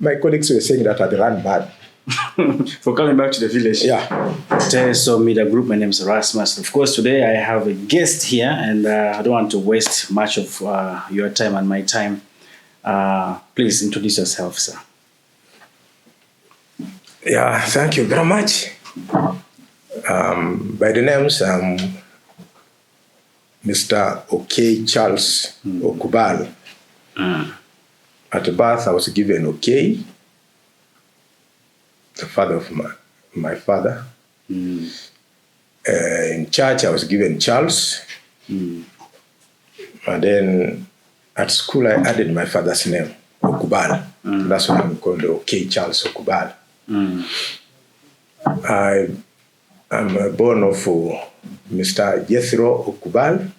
my colleagues were saying that I'd run mad. For coming back to the village. Yeah. So media group, my name is Rasmus. Of course, today I have a guest here, and I don't want to waste much of your time and my time. Please introduce yourself, sir. Yeah, thank you very much. By the names, Mr. Okei Charles Okubal. At birth, I was given Okei, the father of my father. In church, I was given Charles. And then at school, I added my father's name, Okubal. That's why I'm called Okei Charles Okubal. I'm born of Mr. Jethro Okubal.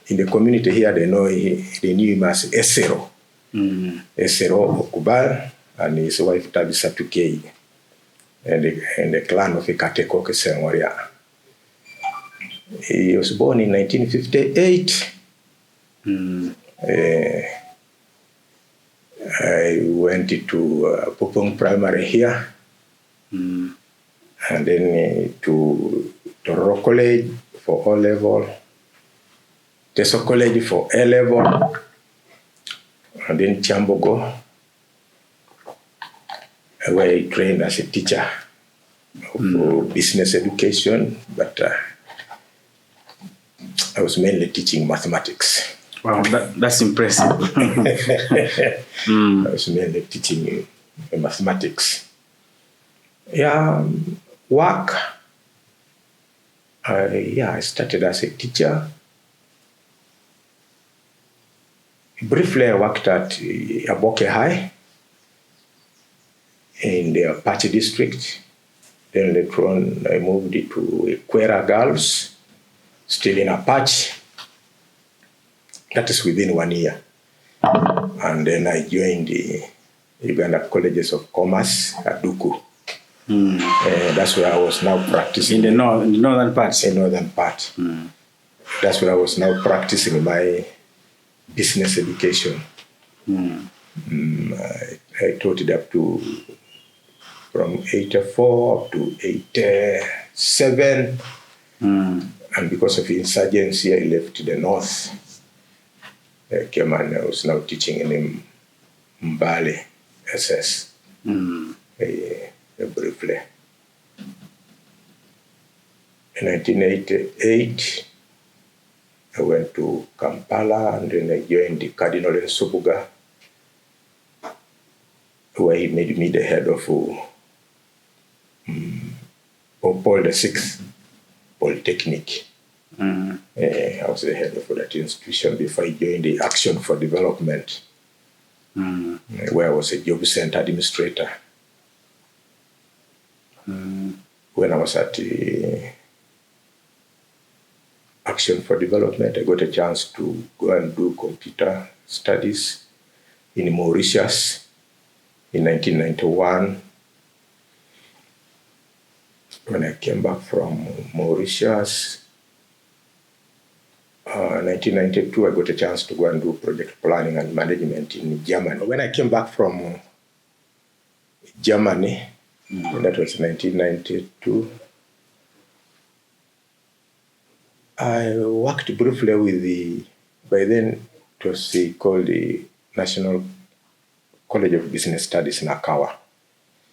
In the community here, they knew him as Esero. Esero Okubal and his wife Tabisa Tukei, and the clan of Ikateko Kesenwaria. He was born in 1958. I went to Popong Primary here, and then to Toro College for O-level, Teso College for A-level, and then Chambogo, where I trained as a teacher of business education, but I was mainly teaching mathematics. Wow, that's impressive. I was mainly teaching mathematics. Yeah, work. I started as a teacher. Briefly, I worked at Aboke High in the Apache district. Then later on, I moved to Quera Girls, still in Apache. That is within 1 year. And then I joined the Uganda Colleges of Commerce at Duku. That's where I was now practicing. In the northern part? In northern part. That's where I was now practicing my business education. I taught it up to from 84 up to 87. And because of insurgency, I left the north. I came and I was now teaching in Mbale SS. Briefly. In 1988, I went to Kampala and then I joined the Cardinal in Subuga, where he made me the head of Paul VI Polytechnic. I was the head of that institution before I joined the Action for Development, where I was a job center administrator. When I was at the Action for Development, I got a chance to go and do computer studies in Mauritius in 1991. When I came back from Mauritius, 1992, I got a chance to go and do project planning and management in Germany. When I came back from Germany, that was 1992, I worked briefly with by then it was called the National College of Business Studies in Akawa.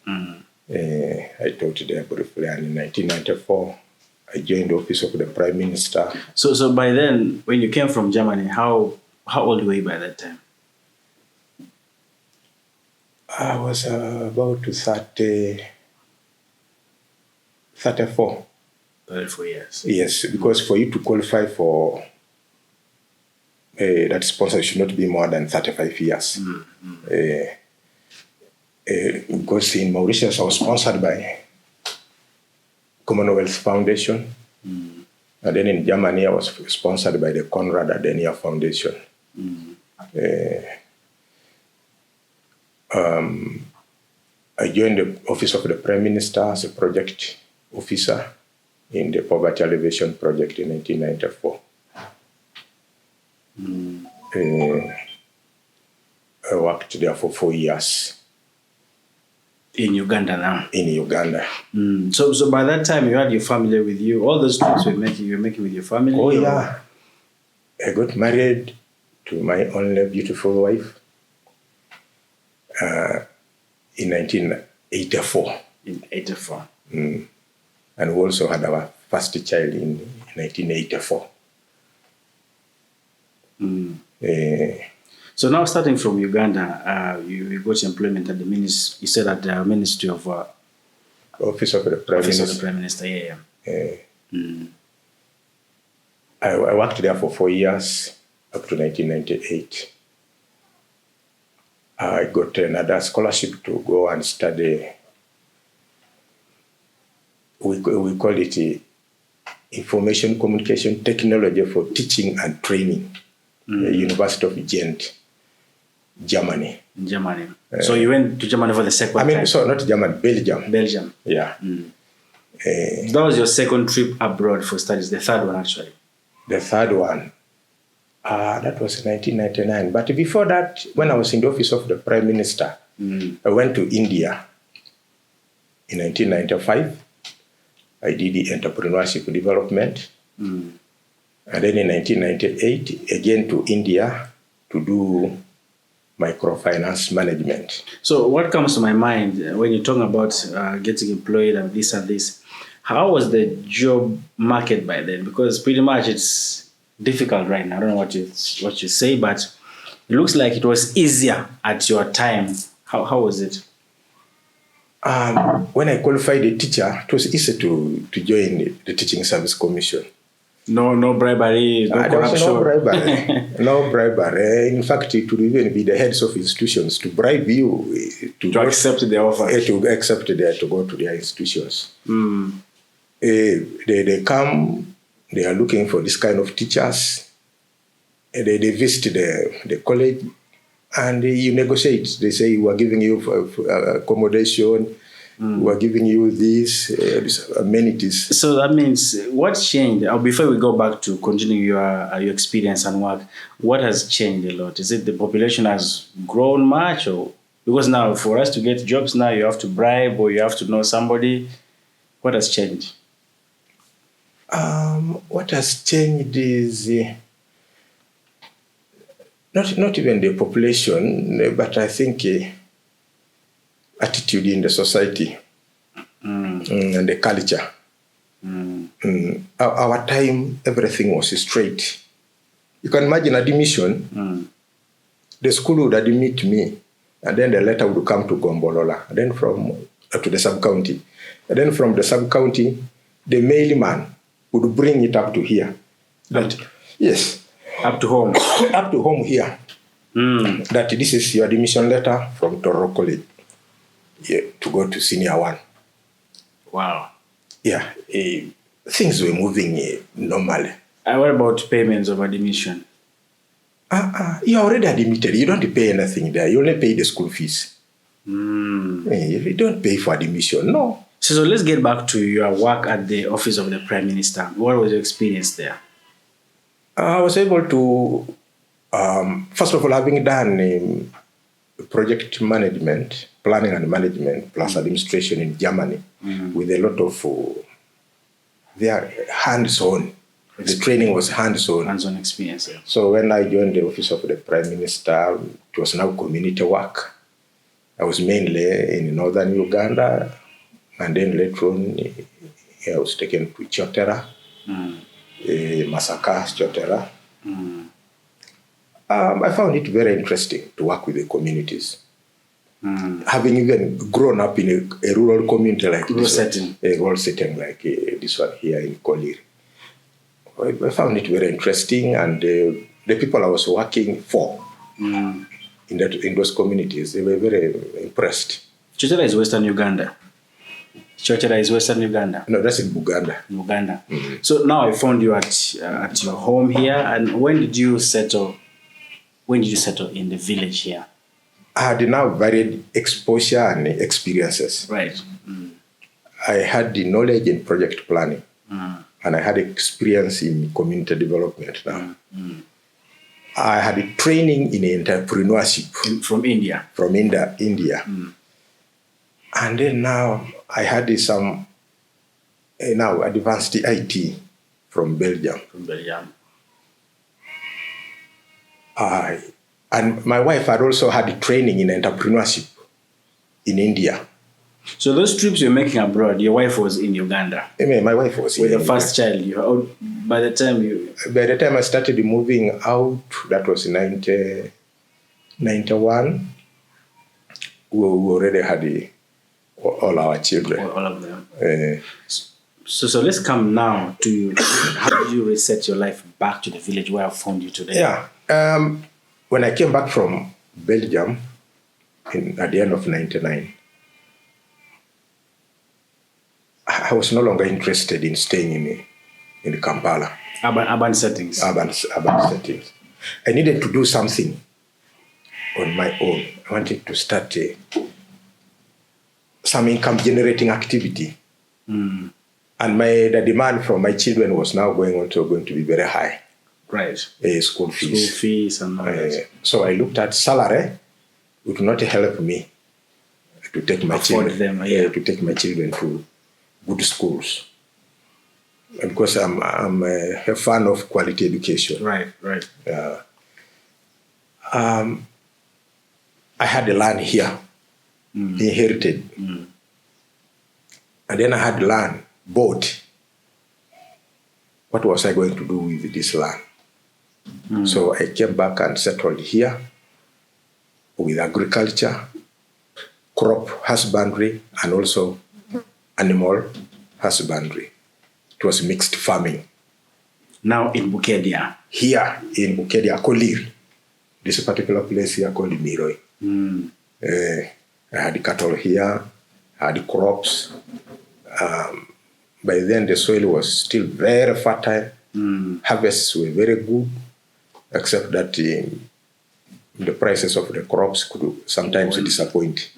I taught there briefly, and in 1994, I joined the office of the Prime Minister. So by then, when you came from Germany, how old were you by that time? I was about 34. 34 years. Yes, because for you to qualify for that sponsor should not be more than 35 years. Because in Mauritius, I was sponsored by Commonwealth Foundation. And then in Germany, I was sponsored by the Konrad Adenauer Foundation. I joined the office of the Prime Minister as a project officer in the Poverty Alleviation Project in 1994. I worked there for 4 years. In Uganda now. In Uganda. So by that time you had your family with you. All those trips you were making with your family. Oh yeah, I got married to my only beautiful wife in 1984. In 84. And we also had our first child in 1984. So now, starting from Uganda, you got employment at the ministry. You said at the Ministry of Office of the Prime Office Minister. of the Prime Minister. Yeah. I worked there for 4 years up to 1998. I got another scholarship to go and study. We call it Information Communication Technology for Teaching and Training, the University of Ghent, Germany. In Germany. So you went to Germany for the second time? So not Germany, Belgium. Belgium. Yeah. That was your second trip abroad for studies, the third one actually. The third one, that was 1999. But before that, when I was in the office of the Prime Minister, I went to India in 1995. I did the entrepreneurship development. And then in 1998, again to India to do microfinance management. So what comes to my mind when you're talking about getting employed and this, how was the job market by then? Because pretty much it's difficult right now. I don't know what you say, but it looks like it was easier at your time. How was it? When I qualified a teacher, it was easy to join the Teaching Service Commission. No bribery, no corruption. There was no bribery. No bribery. In fact, it would even be the heads of institutions to bribe you to accept the offer. To accept to go to their institutions. They come, they are looking for this kind of teachers. They visit the college and you negotiate. They say, we are giving you accommodation, we are giving you these amenities. So that means what changed? Before we go back to continue your experience and work, what has changed a lot? Is it the population has grown much? Or because now for us to get jobs now, you have to bribe or you have to know somebody. What has changed? What has changed is not even the population, but I think attitude in the society and the culture. Our time, everything was straight. You can imagine admission. The school would admit me, and then the letter would come to Gombolola, and then to the sub-county. And then from the sub-county, the mailman would bring it up to here. Yes. Up to home. Up to home here. That this is your admission letter from Toro College to go to senior one. Wow. Yeah. Things were moving normally. What about payments of admission? You're already admitted. You don't pay anything there. You only pay the school fees. You don't pay for admission, no. So let's get back to your work at the Office of the Prime Minister. What was your experience there? I was able to, first of all, having done project management, planning and management, plus administration in Germany, with a lot of, they are hands-on. The training was hands-on. Hands-on experience. Yeah. So when I joined the Office of the Prime Minister, it was now community work. I was mainly in northern Uganda, and then later on, I was taken to Chotera, Masaka, Chotera. I found it very interesting to work with the communities. Having even grown up in a rural community like this, a rural setting like this one here in Koliri. I found it very interesting, and the people I was working for in those communities, they were very impressed. Chotera is Western Uganda. Chotera is Western Uganda. No, that's in Buganda. Uganda. So now I found you at your home here. And when did you settle? When did you settle in the village here? I had now varied exposure and experiences. Right. I had the knowledge in project planning, and I had experience in community development now. I had a training in entrepreneurship. From India? From India. And then now I had some now advanced IT from Belgium. From Belgium. And my wife had also had training in entrepreneurship in India. So those trips you're making abroad, your wife was in Uganda. I mean, my wife was With in the first child. By the time I started moving out, that was in 91, we already had all our children. All of them. So let's come now to how do you reset your life back to the village where I found you today? Yeah. When I came back from Belgium at the end of 99, I was no longer interested in staying in Kampala. Urban settings. Urban settings. I needed to do something on my own. I wanted to start some income generating activity. And the demand from my children was now going to be very high. Right. School fees. School fees and all that. So I looked at salary would not help me to take my children to good schools. Because I'm a fan of quality education. Right. I had the land here, inherited. And then I had land bought. What was I going to do with this land? So I came back and settled here with agriculture, crop husbandry, and also animal husbandry. It was mixed farming. Now in Bukedea. Here in Bukedea, Kolir. This particular place here called Miroi. I had cattle here, I had crops. By then the soil was still very fertile. Harvests were very good, except that the prices of the crops could sometimes disappoint.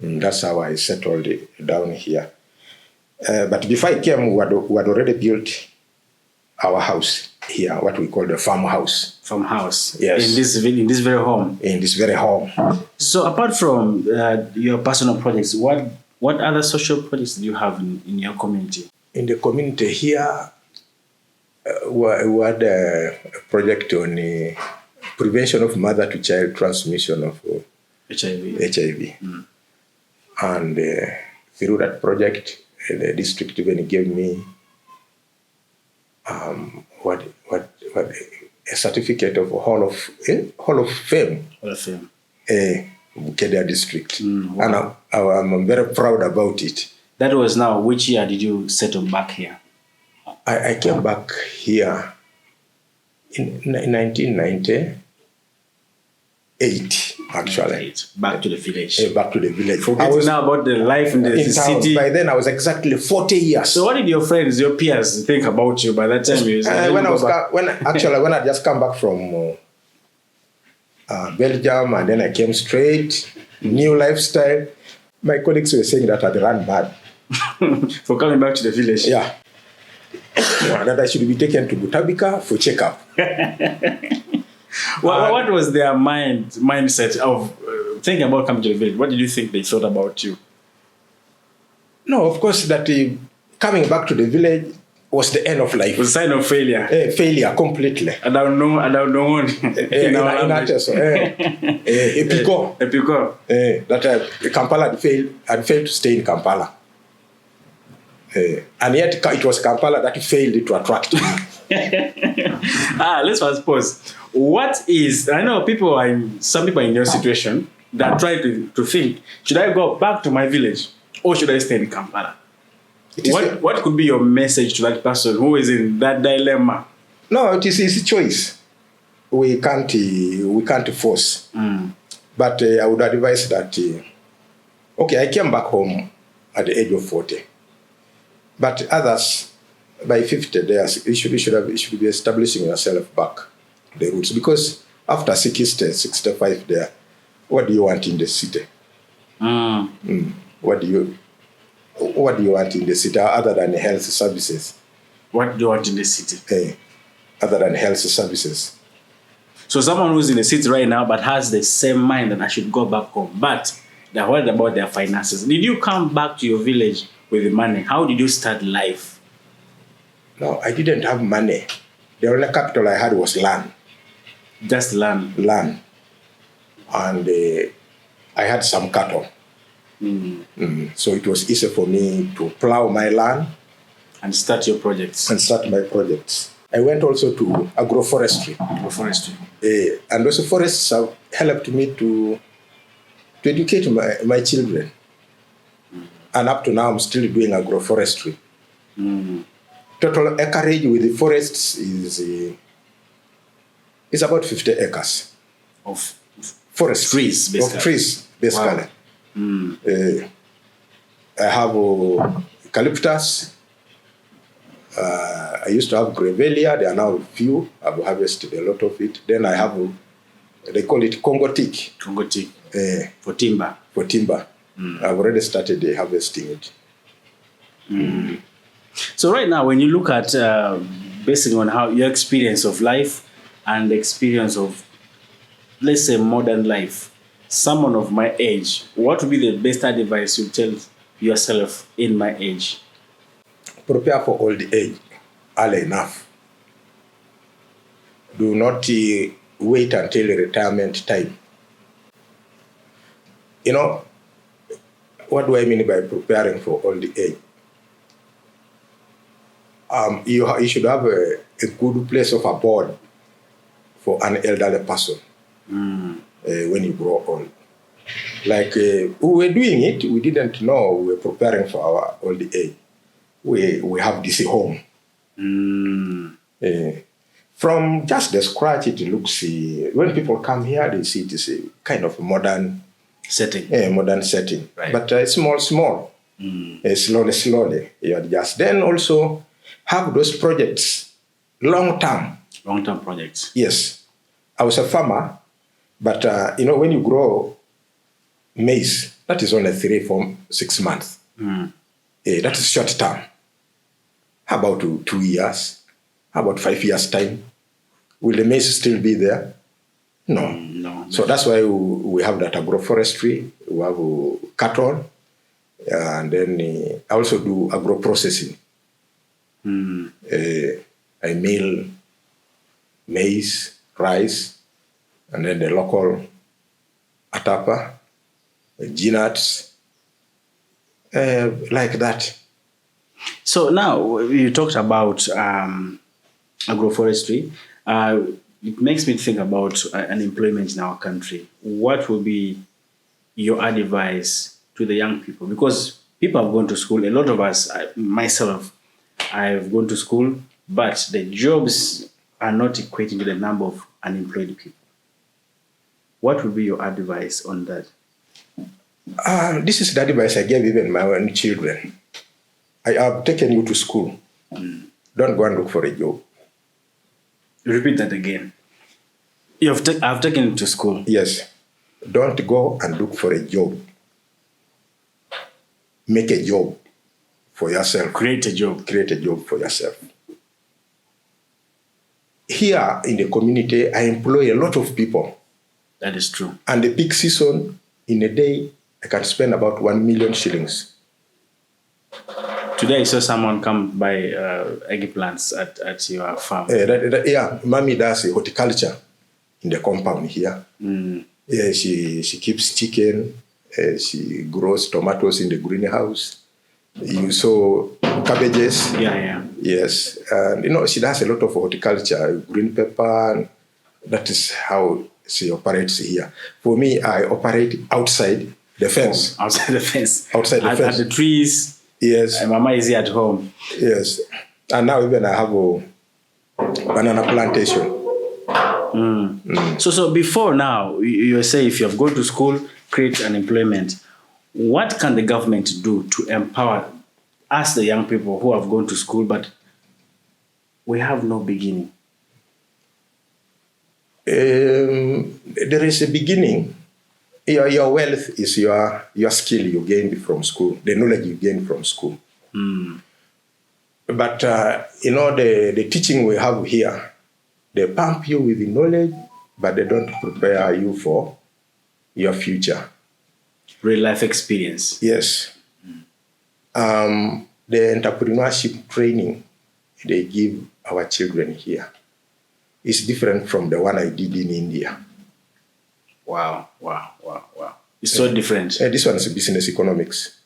That's how I settled down here. But before I came, we had already built our house here, what we call the farmhouse. Farmhouse. Yes. In this very home. In this very home. So apart from your personal projects, what other social projects do you have in your community? In the community here, we had a project on prevention of mother-to-child transmission of HIV. And through that project, the district even gave me a certificate of Hall of Fame. Hall of Fame. Bukedea district. Wow. And I'm very proud about it. That was now, which year did you settle back here? I came back here in 1998, actually. Back to the village. Back to the village. Forgetting now about the life in the city. By then I was exactly 40 years. So what did your friends, your peers think about you by that time? When I just come back from Belgium, and then I came straight, new lifestyle, my colleagues were saying that I'd run bad. For coming back to the village? Yeah. That I should be taken to Butabika for checkup. What was their mindset of thinking about coming to the village? What did you think they thought about you? No, of course, that coming back to the village was the end of life. It was a sign of failure. Failure completely. I don't know. Epiko. That Kampala had failed to stay in Kampala. And yet it was Kampala that failed to attract me. Let's first pause. I know some people are in your situation that try to think, should I go back to my village or should I stay in Kampala? What could be your message to that person who is in that dilemma? No, it is his choice. We can't force. But I would advise that, I came back home at the age of 40. But others, by 50, you should be establishing yourself back to the roots. Because after 60, 65 there, what do you want in the city? What do you want in the city other than health services? What do you want in the city? Other than health services. So someone who's in the city right now but has the same mind that I should go back home, but They're worried about their finances. Did you come back to your village with the money? How did you start life? No, I didn't have money. The only capital I had was land. Just land. Land. And I had some cattle. So it was easy for me to plow my land. And start your projects. And start my projects. I went also to agroforestry. And those forests have helped me to educate my children. And up to now, I'm still doing agroforestry. Total acreage with the forests is about 50 acres. Of forest trees, basically. Of trees, basically. Wow. I have eucalyptus. I used to have grevillea. There are now few. I've harvested a lot of it. Then I have, they call it Congo teak. Congo teak. For timber. For timber. I've already started harvesting it. So right now, when you look at, based on how your experience of life and the experience of, let's say, modern life, someone of my age, what would be the best advice you tell yourself in my age? Prepare for old age early enough. Do not wait until retirement time. You know, what do I mean by preparing for old age? You should have a good place of abode for an elderly person when you grow old. Like we were doing it, we didn't know we were preparing for our old age. We have this home. From just the scratch, it looks, when people come here, they see it is a kind of modern setting. Modern setting. Right. But small. Slowly, you adjust. Then also have those projects, long-term. Long-term projects. Yes. I was a farmer, but when you grow maize, that is only 3, 4, 6 months. That is short term. How about 2 years? How about 5 years' time? Will the maize still be there? No. So that's why we have that agroforestry. We have cattle, and then I also do agro-processing. I mill maize, rice, and then the local atapa, nuts, like that. So now you talked about agroforestry. It makes me think about unemployment in our country. What will be your advice to the young people? Because people have gone to school. A lot of us, myself, I've gone to school, but the jobs are not equating to the number of unemployed people. What would be your advice on that? This is the advice I gave even my own children. I have taken you to school. Don't go and look for a job. Repeat that again. I've taken you to school. Yes. Don't go and look for a job. Make a job for yourself. Create a job. Create a job for yourself. Here in the community, I employ a lot of people. That is true. And the peak season, in a day, I can spend about 1 million shillings. Today I saw someone come buy eggplants at your farm. Mommy does horticulture in the compound here. Yeah, she keeps chicken. She grows tomatoes in the greenhouse. You saw cabbages. Yeah. Yes. And, she does a lot of horticulture, green pepper. And that is how she operates here. For me, I operate outside the fence. Outside the fence. Outside the fence. At the trees. Yes. And Mama is here at home. Yes. And now even I have a banana plantation. So before now, you say if you have gone to school, create unemployment. What can the government do to empower us, the young people who have gone to school, but we have no beginning? There is a beginning. Your wealth is your skill you gained from school, the knowledge you gained from school. But, the teaching we have here, they pump you with the knowledge, but they don't prepare you for your future. Real life experience. Yes. The entrepreneurship training they give our children here is different from the one I did in India. Wow. It's so different. This one is business economics.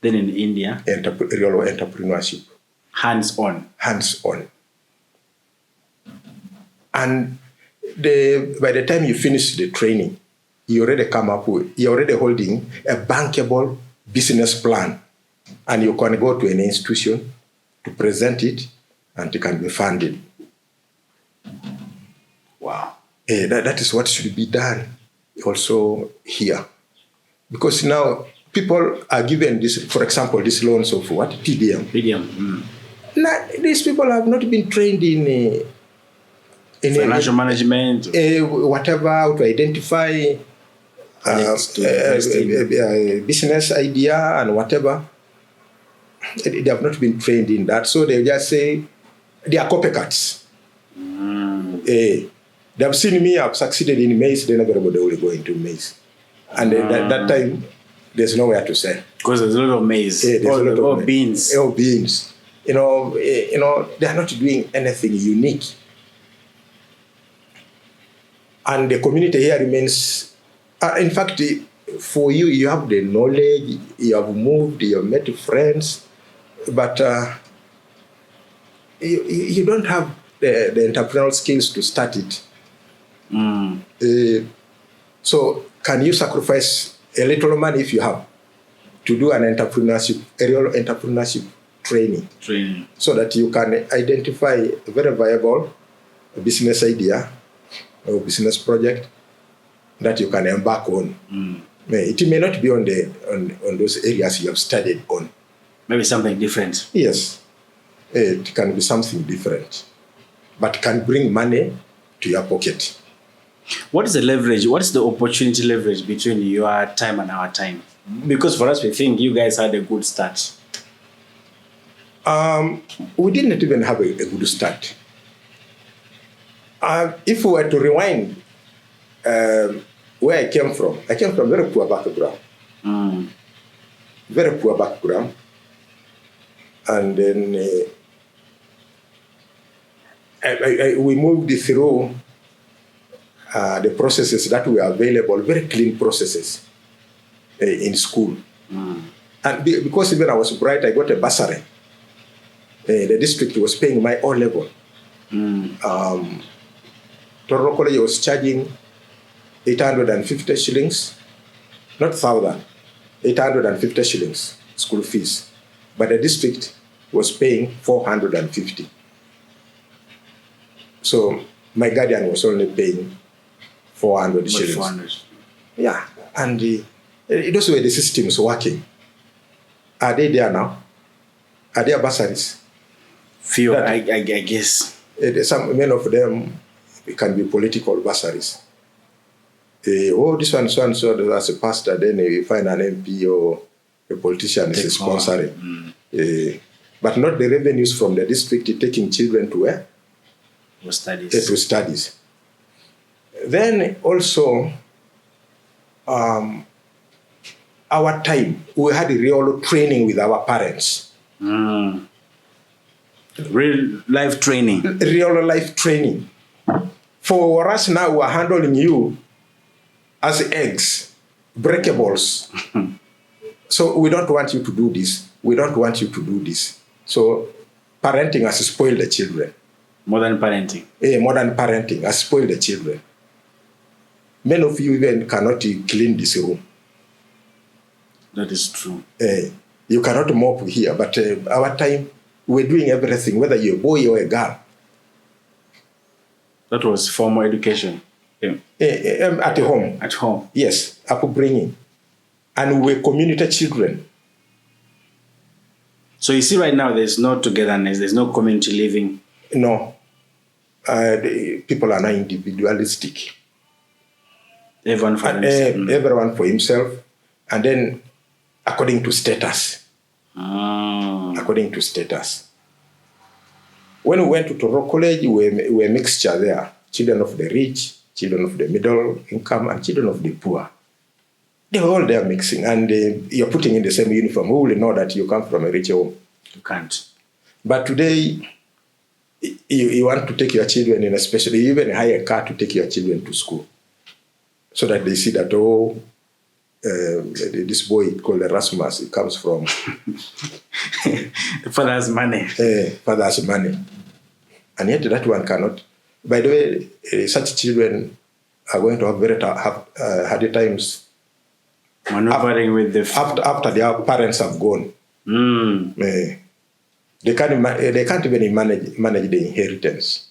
Then in India, Real entrepreneurship. hands-on. And by the time you finish the training, you're already holding a bankable business plan. And you can go to an institution to present it and it can be funded. Wow. That is what should be done also here. Because now people are given this, for example, these loans of what? PDM. Now, these people have not been trained in financial management, whatever, how to identify business idea and whatever. They have not been trained in that, so they just say they are copycats. They have seen me, I've succeeded in maize, then everybody will go into maize. And that time, there's nowhere to sell. Because there's a lot of maize, or beans. Or beans. They are not doing anything unique. And the community here remains, in fact, for you, you have the knowledge, you have moved, you have met friends, but you don't have the entrepreneurial skills to start it. So can you sacrifice a little money if you have to do an real entrepreneurship training so that you can identify a very viable business idea or business project that you can embark on. It may not be on those areas you have studied on. Maybe something different. Yes, it can be something different, but can bring money to your pocket. What is the leverage? What is the opportunity leverage between your time and our time? Because for us, we think you guys had a good start. We didn't even have a good start. If we were to rewind where I came from very poor background. Very poor background. And then we moved through the processes that were available, very clean processes in school. And because even I was bright, I got a bursary. The district was paying my O-level. Tororo College was charging 850 shillings, not 1,000, 850 shillings school fees. But the district was paying 450. So my guardian was only paying 400 shillings. 400. Yeah, and those were the systems working. Are they there now? Are there bursaries? Few, I guess. Many of them can be political bursaries. This one, so and so, as a pastor, then you find an MP or a politician is sponsoring. But not the revenues from the district taking children to where? To studies. To studies. Then also, our time, we had a real training with our parents. Real life training. Real life training. For us now, we're handling you as eggs, breakables. So we don't want you to do this. We don't want you to do this. So parenting has spoiled the children. Modern parenting. Modern parenting has spoiled the children. Many of you even cannot clean this room. That is true. You cannot mop here, but our time, we're doing everything, whether you're a boy or a girl. That was formal education. At home. At home. Yes, upbringing. And we're community children. So you see right now there's no togetherness, there's no community living. No. People are now individualistic. Everyone for themselves. Everyone for himself. And then according to status. According to status. When we went to Tororo College, we were a mixture there. Children of the rich, children of the middle income, and children of the poor. They were all there mixing, and you're putting in the same uniform. Who will know that you come from a rich home? You can't. But today, you want to take your children in, especially you even hire a car to take your children to school, so that they see that, this boy called Erasmus, he comes from the father has money. Father's money. And yet that one cannot. By the way, such children are going to have very hard times Maneuvering with the after their parents have gone. They can't even manage the inheritance.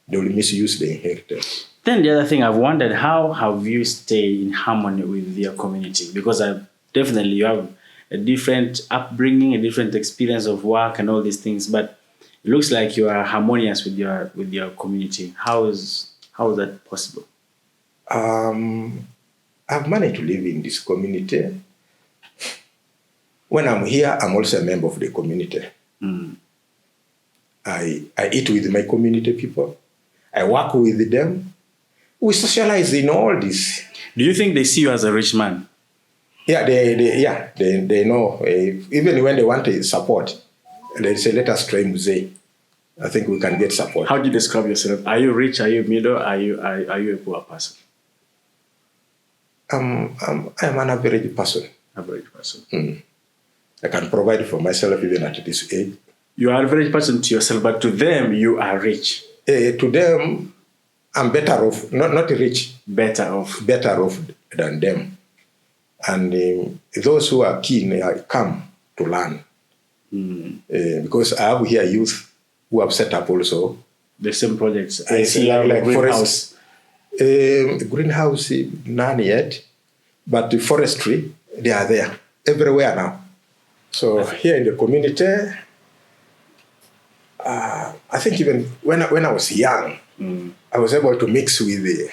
They will misuse the inheritance. Then the other thing I've wondered, how have you stayed in harmony with your community? Because you have a different upbringing, a different experience of work and all these things, but it looks like you are harmonious with your community. How is that possible? I've managed to live in this community. When I'm here, I'm also a member of the community. I eat with my community people. I work with them. We socialize in all this. Do you think they see you as a rich man? Yeah, they know. Even when they want support, they say, let us try Muzee. I think we can get support. How do you describe yourself? Are you rich? Are you middle? Are you a poor person? I'm an average person. Average person. I can provide for myself even at this age. You are an average person to yourself, but to them, you are rich. To them, I'm better off, not rich. Better off than them. And those who are keen come to learn. Because I have here youth who have set up also the same projects. I see like greenhouse. Greenhouse, none yet, but the forestry, they are there everywhere now. So here in the community, I think even when I was young, I was able to mix with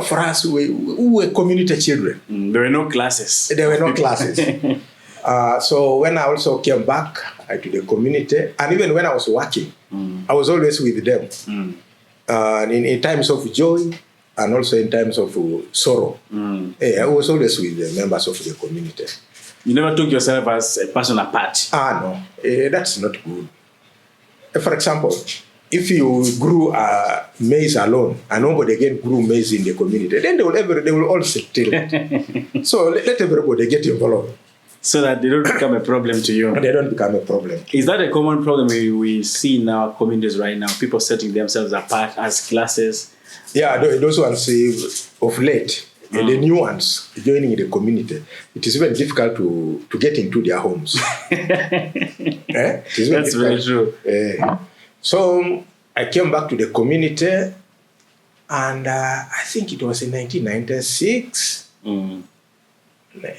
for us, we were community children. There were no classes. There were no classes. So when I also came back to the community, and even when I was working, I was always with them. In times of joy, and also in times of sorrow. I was always with the members of the community. You never took yourself as a person apart? No. That's not good. For example, if you grew maize alone and nobody again grew maize in the community, then they will all settle. So let everybody get involved. So that they don't become a problem to you. They don't become a problem. Is that a common problem we see in our communities right now? People setting themselves apart as classes? Yeah, those ones of late, the new ones joining the community, it is very difficult to get into their homes. That's very true. So I came back to the community, and I think it was in 1996,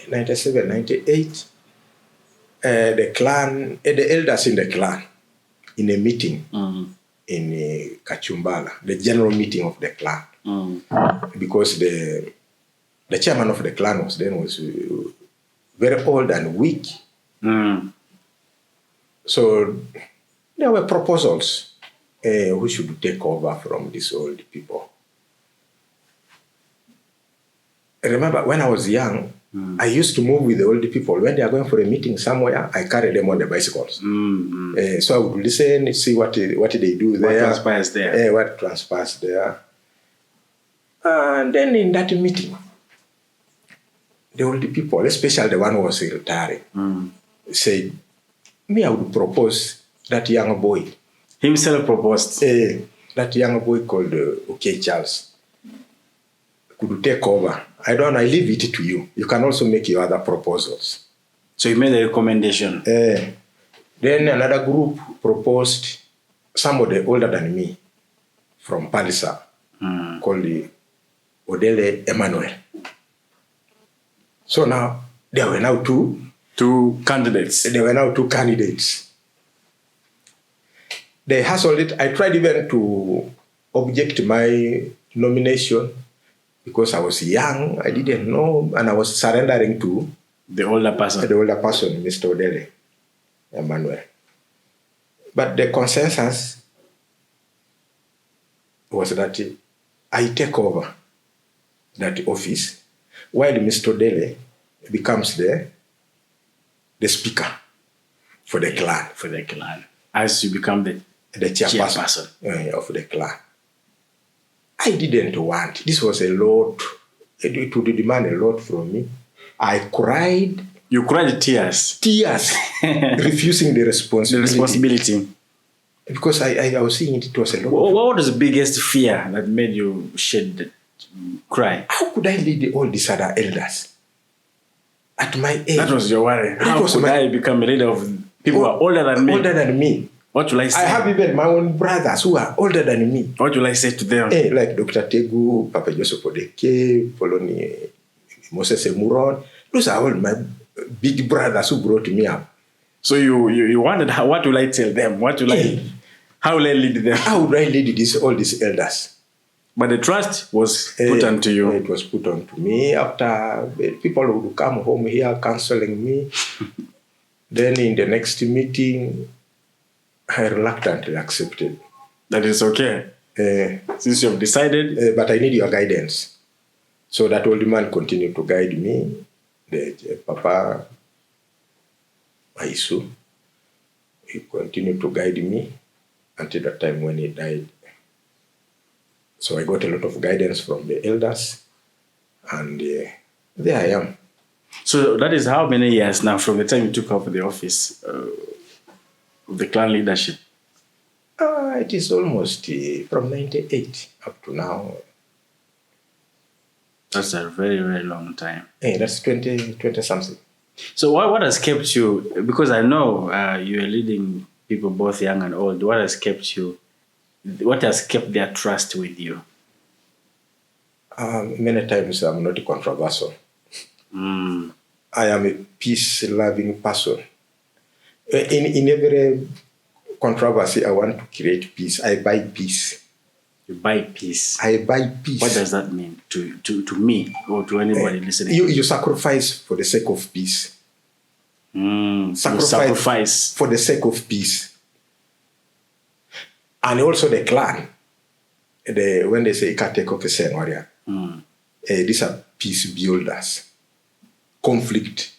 97, 98. The clan, the elders in the clan, in a meeting in Kachumbala, the general meeting of the clan, because the chairman of the clan was very old and weak. So there were proposals who should take over from these old people. I remember when I was young, I used to move with the old people. When they are going for a meeting somewhere, I carry them on the bicycles. So I would listen, see what they do there. What transpires there. What transpires there. And then in that meeting, the old people, especially the one who was retiring, said, me, I would propose that young boy. Himself proposed. That young boy called Okei Charles could take over. I leave it to you. You can also make your other proposals. So you made a recommendation. Then another group proposed somebody older than me from Palisa called Odele Emmanuel. So now there were now two candidates. There were now two candidates. They hustled it. I tried even to object my nomination because I was young, I didn't know, and I was surrendering to the older person. Mr. Odele Emmanuel. But the consensus was that I take over that office, while Mr. Dele becomes the speaker for the clan. For the clan. As you become the chairperson. Of the clan. I didn't want. This was a lot. It would demand a lot from me. I cried. You cried tears. Tears. Refusing the responsibility. Because I was seeing it was a lot. What was the biggest fear that made you cry? How could I lead all these other elders? At my age. That was your worry. How could I become a leader of people who are older than me? Older than me. What will I say? I have even my own brothers who are older than me. What will I say to them? Like Dr. Tegu, Papa Joseph Okei, Poloni, Moses Emuron. Those are all my big brothers who brought me up. So you wondered, what will I tell them? How will I lead them? How would I lead all these elders? But the trust was put onto you. It was put onto me after people would come home here counseling me. Then in the next meeting, I reluctantly accepted. That is okay. Since you have decided. But I need your guidance. So that old man continued to guide me. The Papa Aisu, he continued to guide me until the time when he died. So I got a lot of guidance from the elders, and there I am. So that is how many years now from the time you took over the office of the clan leadership? It is almost from 98 up to now. That's a very, very long time. That's 20 something. So what has kept you, because I know you are leading people both young and old, what has kept their trust with you? Many times I'm not controversial. I am a peace-loving person. In every controversy, I want to create peace. I buy peace. You buy peace? I buy peace. What does that mean to me or to anybody listening? You sacrifice for the sake of peace. Sacrifice for the sake of peace. And also the clan. When they say Ikateko Kesenwaria, these are peace builders, conflict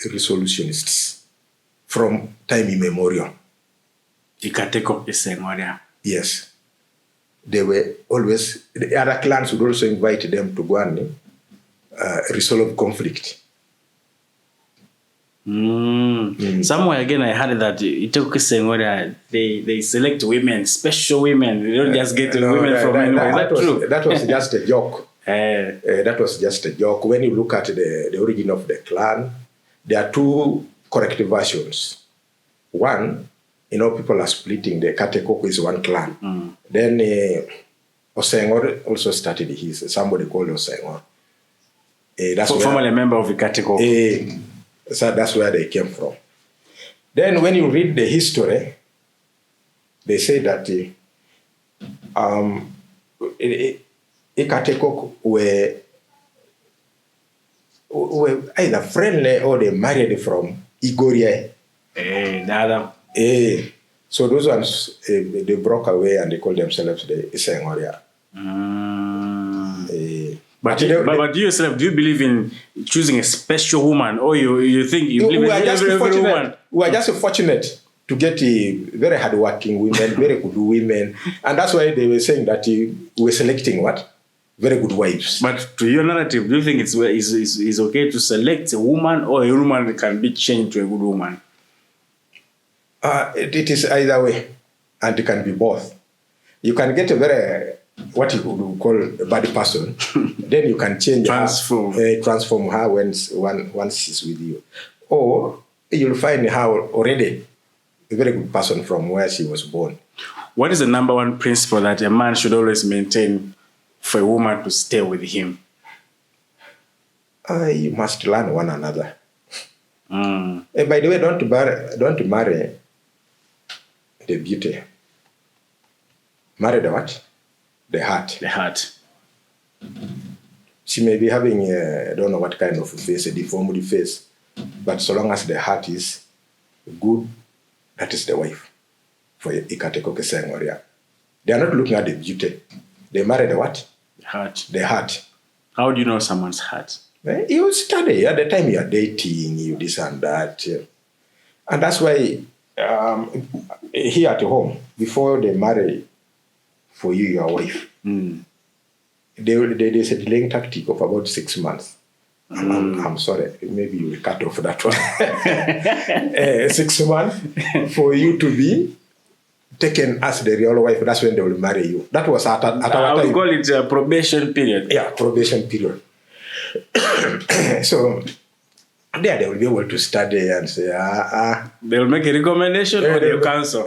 resolutionists from time immemorial. Ikateko Kesenwaria. Yes. They were always, the other clans would also invite them to go and resolve conflict. Somewhere again, I heard that they select women, special women. They don't just get women from anywhere. Is that true? That was just a joke. That was just a joke. When you look at the origin of the clan, there are two correct versions. One, people are splitting. The Katekoko is one clan. Then Osengor also started somebody called Osengor. Formerly a member of the Katekoko. So that's where they came from. Then when you read the history, they say that Ikatekok were either friendly or they married from Igoria. So those ones, they broke away and they called themselves the Isengoria. But do you believe in choosing a special woman, or you think you believe in every woman? We are just fortunate to get very hardworking women, very good women, and that's why they were saying that we're selecting what? Very good wives. But to your narrative, do you think it's okay to select a woman, or a woman can be changed to a good woman? It is either way, and it can be both. You can get a very, what you would call a bad person, then you can change transform her once she's with you. Or you'll find her already a very good person from where she was born. What is the number one principle that a man should always maintain for a woman to stay with him? You must learn one another. By the way, don't marry the beauty. Marry the what? The heart. The heart. She may be having I don't know what kind of face, a deformed face, but so long as the heart is good, that is the wife for Ikateko Kesengoria. They are not looking at the beauty. They marry the what? The heart. The heart. How do you know someone's heart? You study. At the time you are dating, you this and that. And that's why here at home, before they marry for you, your wife, there's a delaying tactic of about 6 months. I'm sorry, maybe you will cut off that one. 6 months for you to be taken as the real wife. That's when they will marry you. That was at our I would time. call it a probation period. Yeah, probation period. So there they will be able to study and say, They will make a recommendation or they will cancel.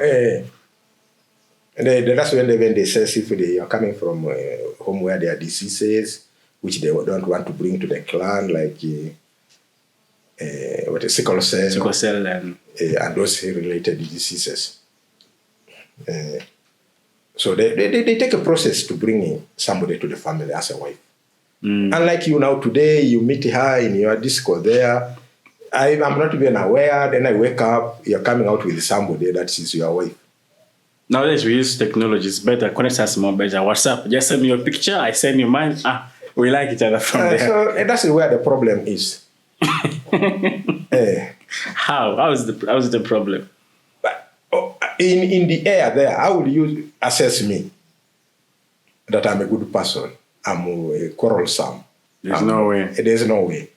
That's when they say if they are coming from home where there are diseases which they don't want to bring to the clan, like sickle cell and those related diseases. So they take a process to bring somebody to the family as a wife. Unlike you now, today you meet her in your disco there. I'm not even aware. Then I wake up, you're coming out with somebody that is your wife. Nowadays we use technology. It's better, connect us more better. WhatsApp, just send me your picture, I send you mine. We like each other from there. So that's where the problem is. How is the problem? But, in the air there, how will you assess me that I'm a good person? I'm quarrelsome. There's no way. There's no way.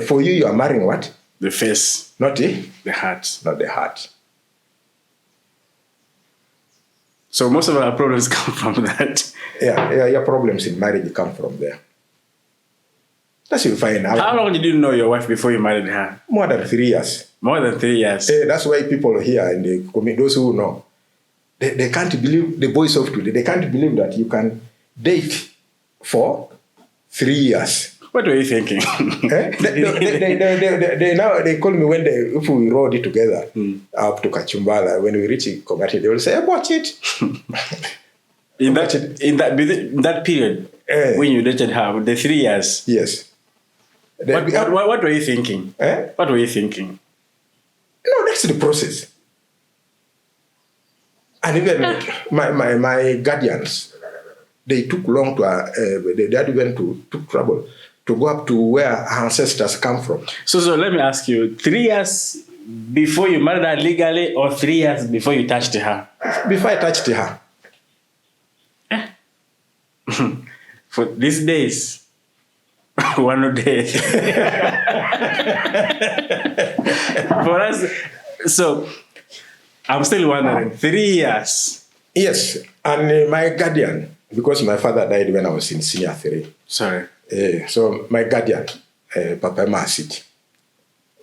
For you are marrying what? The face. Not the heart. Not the heart. So most of our problems come from that. Yeah, your problems in marriage come from there. That's you find out. How long did you know your wife before you married her? More than 3 years. More than 3 years. That's why people here in the community, those who know, they can't believe, the boys of today, they can't believe that you can date for 3 years. What were you thinking? They call me when if we rode it together up to Kachumbala, when we reach Kogati, they will say, watch it. in that period, when you dated her, the 3 years. Yes. What were you thinking? What were you thinking? No, that's the process. And even my guardians, they took long to, they had even took trouble to go up to where our ancestors come from. So let me ask you, 3 years before you married her legally or 3 years before you touched her? Before I touched her. For these days, one day. For us, so I'm still wondering, 3 years. Yes, and my guardian, because my father died when I was in senior 3. Sorry. So my guardian, Papa Masit,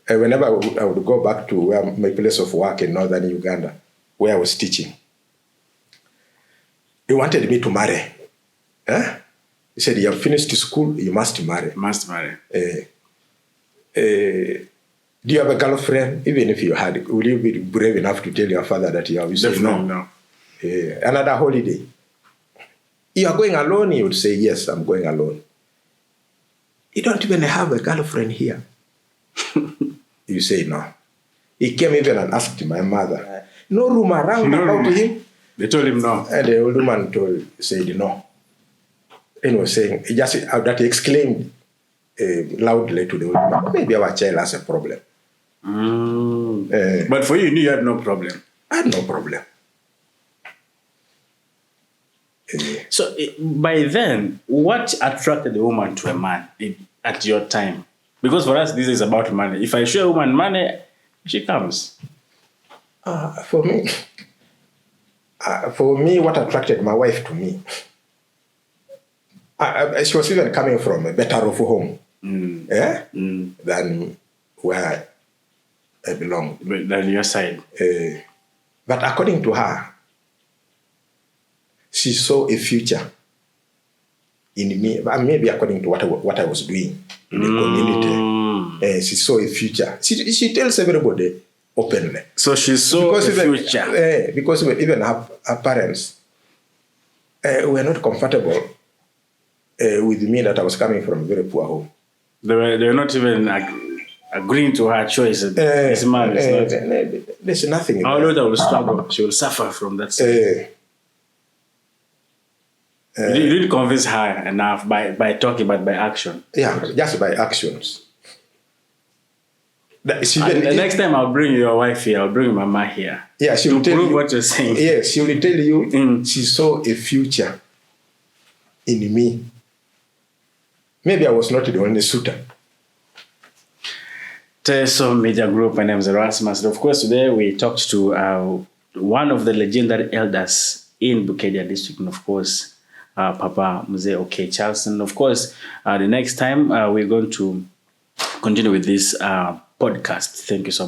whenever I would go back to where my place of work in northern Uganda, where I was teaching, he wanted me to marry. He said, you have finished school, you must marry. Must marry. Do you have a girlfriend? Even if you had, will you be brave enough to tell your father that you have? You say, no. Another holiday. You are going alone? He would say, yes, I'm going alone. You don't even have a girlfriend here. You say, no. He came even and asked my mother, no room around about him? They told him no. And the old woman said no. And was saying, he just that he exclaimed loudly to the old woman, maybe our child has a problem. But for you knew you had no problem. I had no problem. So by then, what attracted the woman to a man at your time? Because for us, this is about money. If I show a woman money, she comes. For me, what attracted my wife to me, she was even coming from a better off home than where I belong. Than your side. But according to her, she saw a future in me, maybe according to what I was doing in the community. She saw a future. She tells everybody openly. So she saw a future. Because even her parents were not comfortable with me that I was coming from a very poor home. They were not even agreeing to her choice. This man is not. There's nothing. Our daughter will struggle. She will suffer from that side. You didn't convince her enough by talking, but by action. Yeah, just by actions. The next time I'll bring your wife here, I'll bring Mama here. Yeah, she will to tell prove you what you're saying. Yes, she will tell you she saw a future in me. Maybe I was not the only suitor. So Media Group, my name is Erasmus. And of course, today we talked to one of the legendary elders in Bukedea district, and of course, Papa Mzee Okei Charleston. Of course, the next time we're going to continue with this podcast. Thank you so much.